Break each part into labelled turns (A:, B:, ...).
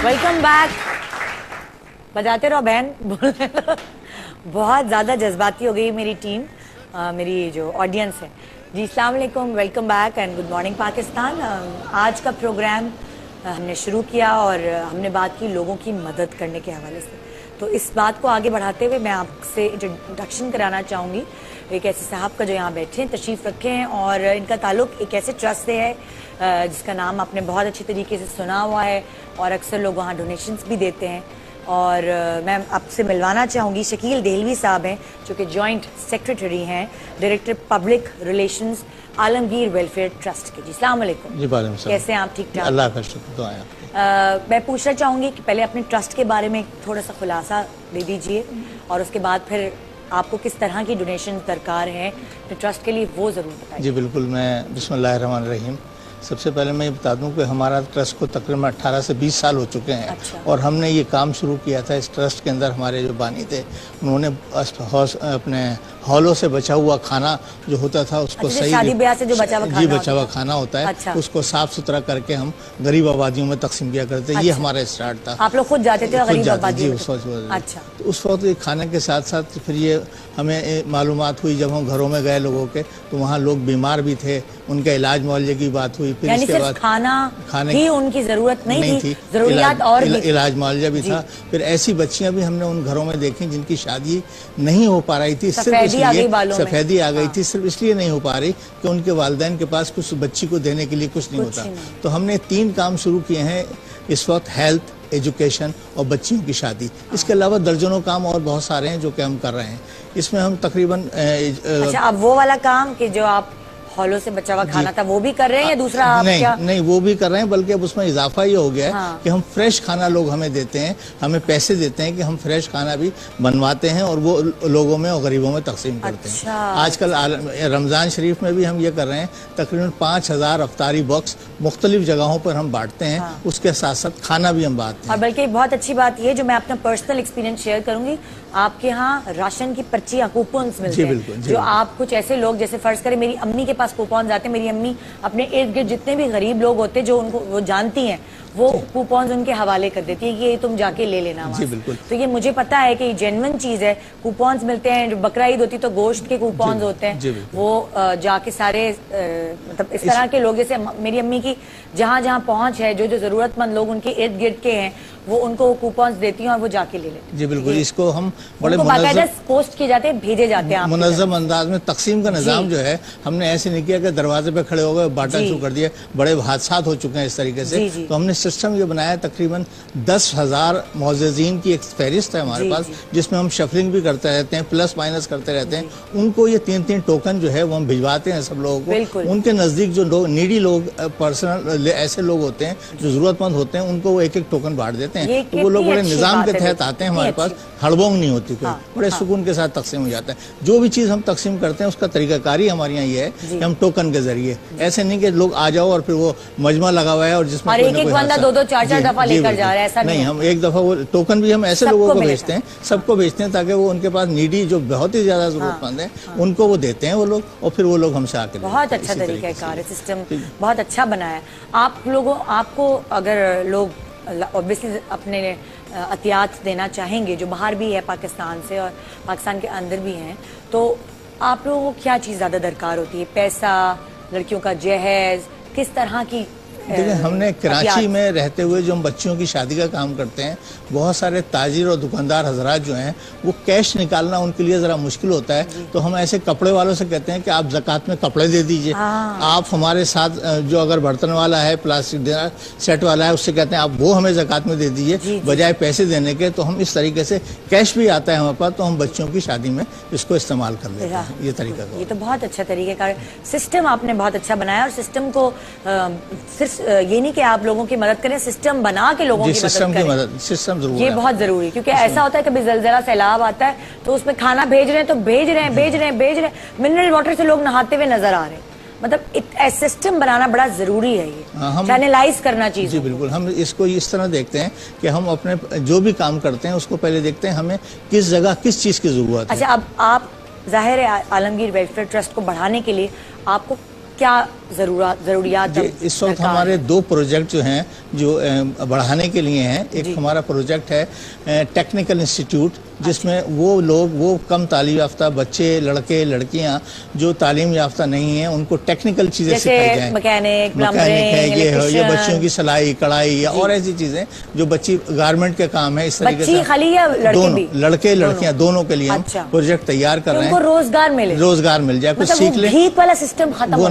A: Welcome back. बजाते रहो बहन, बोलने दो। बहुत ज़्यादा जज्बाती हो गई मेरी टीम, मेरी जो ऑडियंस है जी। अस्सलाम वालेकुम, welcome back and good morning Pakistan. आज का प्रोग्राम हमने शुरू किया और हमने बात की लोगों की मदद करने के हवाले से। तो इस बात को आगे बढ़ाते हुए मैं आपसे इंट्रोडक्शन कराना चाहूँगी एक ऐसे साहब का जो यहाँ बैठे हैं, तशरीफ़ रखे हैं, और इनका ताल्लुक एक ऐसे ट्रस्ट से है जिसका नाम आपने बहुत अच्छी तरीके से सुना हुआ है और अक्सर लोग वहाँ डोनेशंस भी देते हैं। और मैं आपसे मिलवाना चाहूँगी शकील देहलवी साहब हैं जो कि जॉइंट सेक्रेटरी हैं, director public relations Alamgir welfare trust के। जी अस्सलाम वालेकुम।
B: जी वालेकुम सलाम।
A: कैसे हैं आप? ठीक ठाक?
B: अल्लाह का शुक्र, दुआ है।
A: मैं पूछना चाहूँगी कि पहले अपने ट्रस्ट के बारे में थोड़ा सा खुलासा दे दीजिए और उसके बाद फिर आपको किस तरह की डोनेशन दरकार है अपने ट्रस्ट के लिए वो ज़रूर बताइए।
B: जी बिल्कुल, मैं बिस्मिल्लाहिर्रहमानिर्रहीम। सबसे पहले मैं ये बता दूं कि हमारा ट्रस्ट को तकरीबन 18 से 20 साल हो चुके हैं।
A: अच्छा।
B: और हमने ये काम शुरू किया था इस ट्रस्ट के अंदर। हमारे जो बानी थे उन्होंने अपने हॉलों से बचा हुआ खाना जो होता था उसको सही
A: शादी ब्याह से जो बचा हुआ खाना,
B: जी बचा हुआ खाना होता है।
A: अच्छा।
B: उसको साफ सुथरा करके हम गरीब आबादियों में तकसीम किया करते।
A: अच्छा।
B: ये हमारा स्टार्ट था।
A: आप लोग खुद जाते थे गरीब आबादियों में?
B: उस वक्त।
A: अच्छा।
B: तो उस वक्त ये खाने के साथ साथ फिर ये हमें मालूमात हुई जब हम घरों में गए लोगों के, तो वहाँ लोग बीमार भी थे, उनका इलाज मुआवजे की बात हुई। फिर इसके बाद
A: खाने की उनकी जरूरत नहीं थी, जरूरियात और
B: इलाज मुआवजा भी था। फिर ऐसी बच्चियां भी हमने उन घरों में देखी जिनकी शादी नहीं हो पा रही थी, सिर्फ सफेदी आ गई थी, सिर्फ इसलिए नहीं हो पा रही कि उनके वालिदैन के पास कुछ बच्ची को देने के लिए कुछ नहीं होता। तो हमने 3 काम शुरू किए हैं इस वक्त, हेल्थ, एजुकेशन और बच्चियों की शादी। इसके अलावा दर्जनों काम और बहुत सारे हैं जो कि हम कर रहे हैं। इसमें हम तकरीबन
A: अच्छा, अब वो वाला काम कि जो आप हॉलों से बचा हुआ खाना था वो भी कर रहे हैं या दूसरा आप
B: नहीं,
A: क्या?
B: नहीं वो भी कर रहे हैं, बल्कि अब उसमें इजाफा ये हो गया है कि हम फ्रेश खाना लोग हमें देते हैं, हमें पैसे देते हैं कि हम फ्रेश खाना भी बनवाते हैं और वो लोगों में और गरीबों में तकसीम करते हैं। आजकल रमज़ान शरीफ में भी हम ये कर रहे हैं, तकरीबन 5000 अफ्तारी बॉक्स मुख्तलिफ जगहों पर हम बांटते हैं। उसके साथ साथ खाना भी हम बांटते हैं।
A: और बल्कि बहुत अच्छी बात ये जो मैं अपना पर्सनल एक्सपीरियंस शेयर करूंगी, आपके यहाँ राशन की पर्चियां, कूपन्स मिलते हैं जो आप कुछ ऐसे लोग, जैसे फर्ज करें मेरी अम्मी के पास कूपन आते हैं, मेरी अम्मी अपने इर्द गिर्द जितने भी गरीब लोग होते हैं जो उनको वो जानती हैं, वो कूपन्स उनके हवाले कर देती है कि ये तुम जाके ले लेना वहाँ से। तो ये मुझे पता है कि ये जेन्युइन चीज है। कूपन्स मिलते हैं, जो बकरा ईद होती तो गोश्त के कूपन्स होते हैं, वो जाके सारे मतलब इस तरह के लोग, जैसे मेरी अम्मी की जहाँ जहाँ पहुँच है, जो जो जरूरतमंद लोग उनके इर्द गिर्द के हैं, वो उनको कूपन्स देती हैं और वो जाके ले लेते हैं।
B: जी बिल्कुल, इसको हम बड़े
A: पोस्ट किए जाते हैं, भेजे जाते हैं
B: मुनज़्ज़म अंदाज में। तकसीम का निज़ाम जो है हमने ऐसे नहीं किया कि दरवाजे पे खड़े हो गए बांटना शुरू कर दिया। बड़े हादसात हो चुके हैं इस तरीके से। तो हमने सिस्टम ये बनाया, तकरीबन 10,000 मुअज़्ज़िज़ीन की एक फहरिस्त है हमारे पास, जिसमें हम शफलिंग भी करते रहते हैं, प्लस माइनस करते रहते हैं। उनको ये 3-3 टोकन जो है वो हम भिजवाते हैं सब लोगों को। उनके नजदीक जो लोग नीडी लोग, पर्सनल ऐसे लोग होते हैं जो जरूरतमंद होते हैं, उनको वो 1-1 टोकन बांट देते हैं। तो वो लोग बड़े निजाम के तहत आते हैं हमारे पास, हड़बोंग नहीं होती कोई, बड़े सुकून के साथ तकसीम हो जाता है। जो भी चीज हम तकसीम करते हैं उसका तरीकाकारी हमारे यहाँ ये है कि हम टोकन के जरिए, ऐसे नहीं कि लोग आ जाओ और फिर वो मजमा लगा हुआ है और जिसमें
A: एक बंदा 2-2, 4-4 दफा लेकर जा रहा है, ऐसा
B: नहीं। हम एक दफा वो टोकन भी हम ऐसे लोगों को भेजते हैं, सबको भेजते हैं, ताकि वो उनके पास नीडी जो बहुत ही ज्यादा जरूरतमंद है उनको वो देते हैं वो लोग, और फिर वो लोग हमसे आके।
A: बहुत अच्छा तरीका कार, सिस्टम बहुत अच्छा बनाया। आप लोगों आपको अगर लोग ऑब्वियसली अपने अतियात देना चाहेंगे जो बाहर भी है पाकिस्तान से और पाकिस्तान के अंदर भी हैं, तो आप लोगों को क्या चीज़ ज़्यादा दरकार होती है? पैसा, लड़कियों का जहेज, किस तरह की?
B: देखिए, हमने कराची में रहते हुए जो हम बच्चियों की शादी का काम करते हैं, बहुत सारे ताजिर और दुकानदार हजरात जो हैं वो कैश निकालना उनके लिए ज़रा मुश्किल होता है। तो हम ऐसे कपड़े वालों से कहते हैं कि आप ज़कात में कपड़े दे दीजिए। आप हमारे साथ जो अगर बर्तन वाला है, प्लास्टिक सेट वाला है, उससे कहते हैं आप वो हमें ज़कात में दे दीजिए बजाय पैसे देने के। तो हम इस तरीके से, कैश भी आता है हमारे पास, तो हम बच्चियों की शादी में इसको इस्तेमाल कर लेते हैं। ये तरीका,
A: ये तो बहुत अच्छा तरीके का सिस्टम आपने बहुत अच्छा बनाया। और सिस्टम को सिर्फ ये नहीं कि आप लोगों की मदद करें, सिस्टम बना के लोगों की मदद करें, ये बहुत जरूरी है। क्योंकि ऐसा होता है कभी जलजला सैलाब आता है तो उसमें खाना भेज रहे हैं तो भेज रहे हैं, मिनरल वाटर से लोग नहाते हुए नजर आ रहे हैं। मतलब सिस्टम बनाना बड़ा जरूरी है, ये चैनलाइज करना चीज।
B: जी बिल्कुल, हम इसको इस तरह देखते हैं कि हम अपने जो भी काम करते हैं उसको पहले देखते हैं हमें किस जगह किस चीज की जरूरत है।
A: अच्छा, अब आप जाहिर है आलमगीर वेलफेयर ट्रस्ट को बढ़ाने के लिए आपको क्या ضروریات
B: اس وقت ہمارے 2 پروجیکٹ جو ہیں جو بڑھانے کے لیے ہیں. ایک ہمارا پروجیکٹ ہے ٹیکنیکل انسٹیٹیوٹ، جس میں وہ کم تعلیم یافتہ بچے، لڑکے لڑکیاں جو تعلیم یافتہ نہیں ہیں، ان کو ٹیکنیکل چیزیں سکھائی جائیں.
A: مکینک
B: ہے، یہ بچوں کی سلائی کڑھائی یا اور ایسی چیزیں جو بچی گارمنٹ کے کام ہے. اس طریقے سے دونوں لڑکے لڑکیاں دونوں کے لیے ہم پروجیکٹ تیار کر رہے ہیں. روزگار مل جائے، کچھ سیکھ لیں،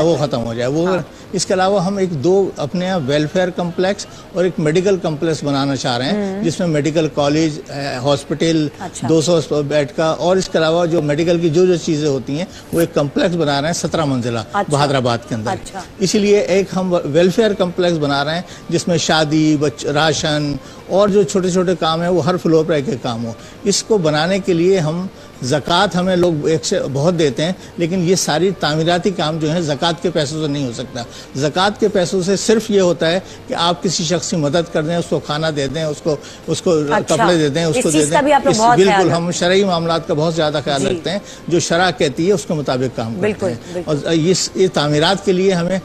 B: وہ ختم ہو جائے. وہ اس کے علاوہ ہم 2 اپنے یہاں ویلفیئر کمپلیکس اور ایک میڈیکل کمپلیکس بنانا چاہ رہے ہیں، جس میں میڈیکل کالج، ہاسپٹل 200 بیڈ کا، اور اس کے علاوہ جو میڈیکل کی جو چیزیں ہوتی ہیں وہ ایک کمپلیکس بنا رہے ہیں 17 منزلہ بہادر آباد کے اندر. اسی لیے ایک ہم ویلفیئر کمپلیکس بنا رہے ہیں جس میں شادی، راشن اور جو چھوٹے چھوٹے کام ہیں وہ ہر فلور پر ایک کام ہو. اس کو بنانے کے لیے ہم زکوٰۃ ہمیں لوگ ایک سے بہت دیتے ہیں، لیکن یہ ساری تعمیراتی کام جو ہیں زکوٰۃ کے پیسوں سے نہیں ہو سکتا. زکوٰۃ کے پیسوں سے صرف یہ ہوتا ہے کہ آپ کسی شخص کی مدد کر دیں، اس کو کھانا دے دیں، اس کو کپڑے دے دیں، اس کو دے دیں. بالکل ہم شرعی معاملات کا بہت زیادہ خیال رکھتے ہیں. جو شرع کہتی ہے اس کے مطابق کام کرتے ہیں. اور یہ تعمیرات کے لیے ہمیں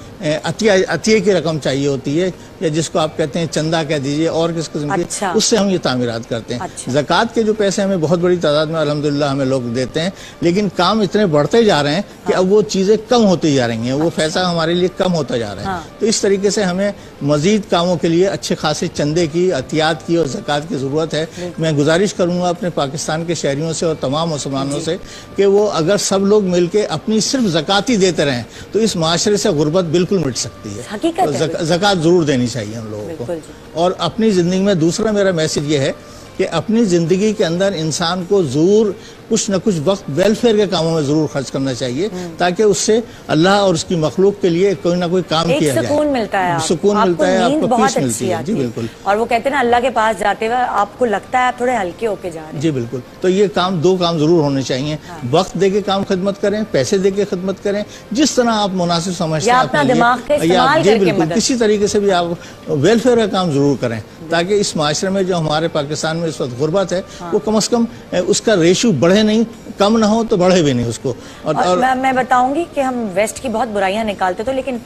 B: عطیے کی رقم چاہیے ہوتی ہے، یا جس کو آپ کہتے ہیں چندہ کہہ دیجئے اور کس قسم کی، اس سے ہم یہ تعمیرات کرتے ہیں. زکوٰۃ کے جو پیسے ہمیں بہت بڑی تعداد میں الحمدللہ ہمیں لوگ دیتے ہیں، لیکن کام اتنے بڑھتے جا رہے ہیں کہ اب وہ چیزیں کم ہوتی جا رہی ہیں، وہ پیسہ ہمارے لیے کم ہوتا جا رہا ہے. تو اس طریقے سے ہمیں مزید کاموں کے لیے اچھے خاصے چندے کی، عطیات کی اور زکوٰۃ کی ضرورت ہے. میں گزارش کروں گا اپنے پاکستان کے شہریوں سے اور تمام مسلمانوں سے کہ وہ اگر سب لوگ مل کے اپنی صرف زکوٰۃ ہی دیتے رہیں تو اس معاشرے سے غربت بالکل مٹ سکتی ہے. زکوٰۃ ضرور دینی چاہیے ہم لوگوں کو. اور اپنی زندگی میں دوسرا میرا میسج یہ ہے کہ اپنی زندگی کے اندر انسان کو ضرور کچھ نہ کچھ وقت ویلفیئر کے کاموں میں ضرور خرچ کرنا چاہیے، تاکہ اس سے اللہ اور اس کی مخلوق کے لیے کوئی نہ کوئی کام کیا جائے.
A: سکون ملتا ہے،
B: سکون ملتا ہے، آپ کو پیس ملتی ہے. جی بالکل.
A: اور وہ کہتے ہیں نا اللہ کے پاس جاتے ہوئے آپ کو لگتا ہے آپ تھوڑے ہلکے ہو کے جا رہے ہیں.
B: جی بالکل. تو یہ کام 2 کام ضرور ہونے چاہیے. وقت دے کے کام خدمت کریں، پیسے دے کے خدمت کریں، جس طرح آپ مناسب سمجھتے ہیں
A: اپنا دماغ کا استعمال کر کے مدد.
B: کسی طریقے سے بھی آپ ویلفیئر کا کام ضرور کریں، تاکہ اس معاشرے میں جو ہمارے پاکستان میں اس وقت غربت ہے وہ کم از کم اس کا ریشو بڑھے نہیں، کم نہ ہو تو بڑھے بھی نہیں اس کو.
A: اور میں بتاؤں گی کہ ہم ویسٹ کی بہت برائیاں نکالتے تھے، لیکن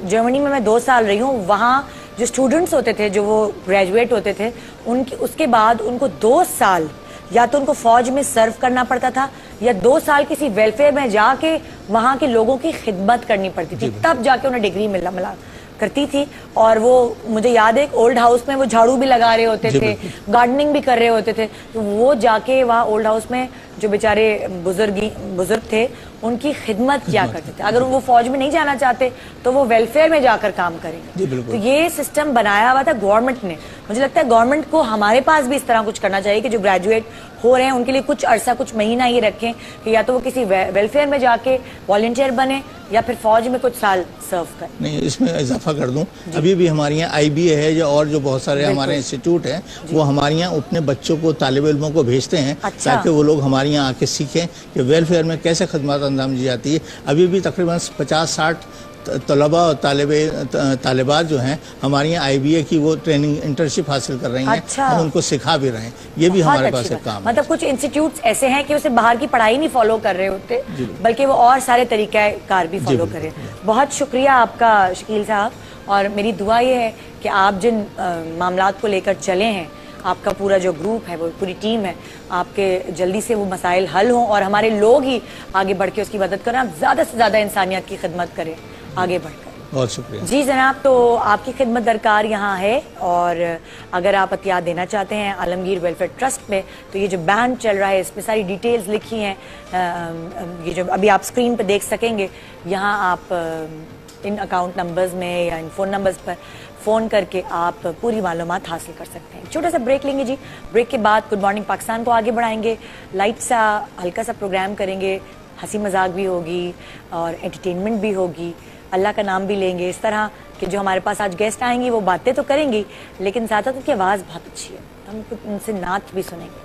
A: جرمنی میں 2 سال رہی ہوں. وہاں جو اسٹوڈنٹس ہوتے تھے، جو وہ گریجویٹ ہوتے تھے، اس کے بعد ان کو 2 سال یا تو ان کو فوج میں سرو کرنا پڑتا تھا، یا 2 سال کسی ویلفیئر میں جا کے وہاں کے لوگوں کی خدمت کرنی پڑتی تھی، تب جا کے انہیں ڈگری ملا کرتی تھی. اور وہ مجھے یاد ہے ایک اولڈ ہاؤس میں وہ جھاڑو بھی لگا رہے ہوتے تھے، گارڈننگ بھی کر رہے ہوتے تھے. تو وہ جا کے وہاں اولڈ ہاؤس میں جو بیچارے بزرگ تھے ان کی خدمت کیا کرتے تھے. اگر وہ فوج میں نہیں جانا چاہتے تو وہ ویلفیئر میں جا کر کام کریں گے. تو یہ سسٹم بنایا ہوا تھا گورنمنٹ نے. مجھے لگتا ہے گورنمنٹ کو ہمارے پاس بھی اس طرح کچھ کرنا چاہیے کہ جو گریجویٹ ہو رہے ہیں ان کے لیے کچھ عرصہ، کچھ مہینہ یہ رکھیں کہ یا تو وہ کسی ویلفیئر میں جا کے والنٹیئر بنے یا پھر فوج میں کچھ سال سرو کریں.
B: نہیں، اس میں اضافہ کر دوں، ابھی بھی ہمارے یہاں IBA ہے یا اور جو بہت سارے ہمارے انسٹیٹیوٹ ہیں، وہ ہمارے یہاں اپنے بچوں کو، طالب علموں کو بھیجتے ہیں تاکہ وہ لوگ ہمارے یہاں آ کے سیکھیں کہ ویلفیئر میں کیسے خدمات انجام دی جاتی ہے. ابھی بھی تقریباً 50-60 طلباء اور طالبات جو ہیں ہمارے یہاں IBA کی وہ ٹریننگ انٹرنشپ حاصل کر رہی ہیں. ہم ان کو سکھا بھی رہے ہیں. یہ بھی ہمارے پاس ایک کام ہے.
A: مطلب کچھ انسٹیٹیوٹس ایسے ہیں کہ اسے باہر کی پڑھائی نہیں فالو کر رہے ہوتے، بلکہ وہ اور سارے طریقہ کار بھی فالو کریں. بہت شکریہ آپ کا شکیل صاحب. اور میری دعا یہ ہے کہ آپ جن معاملات کو لے کر چلے ہیں، آپ کا پورا جو گروپ ہے، وہ پوری ٹیم ہے، آپ کے جلدی سے وہ مسائل حل ہوں اور ہمارے لوگ ہی آگے بڑھ کے اس کی مدد کریں. آپ زیادہ سے زیادہ انسانیت کی خدمت کریں آگے بڑھ کر.
B: بہت شکریہ.
A: جی جناب، تو آپ کی خدمت درکار یہاں ہے. اور اگر آپ عطیات دینا چاہتے ہیں عالمگیر ویلفیئر ٹرسٹ میں، تو یہ جو بینڈ چل رہا ہے اس میں ساری ڈیٹیلز لکھی ہیں. یہ جو ابھی آپ اسکرین پہ دیکھ سکیں گے، یہاں آپ ان اکاؤنٹ نمبرز میں یا ان فون نمبرز پر فون کر کے آپ پوری معلومات حاصل کر سکتے ہیں. چھوٹا سا بریک لیں گے جی. بریک کے بعد گڈ مارننگ پاکستان کو آگے بڑھائیں گے. لائٹ سا ہلکا سا پروگرام کریں گے، ہنسی مذاق بھی ہوگی اور انٹرٹینمنٹ بھی ہوگی. اللہ کا نام بھی لیں گے، اس طرح کہ جو ہمارے پاس آج گیسٹ آئیں گی وہ باتیں تو کریں گی، لیکن ساتھ ساتھ ان کی آواز بہت اچھی ہے. ہم ان سے نعت بھی سنیں گے.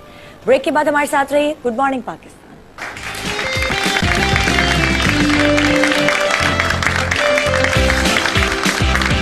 A: بریک کے بعد ہمارے ساتھ رہیے. Good morning Pakistan.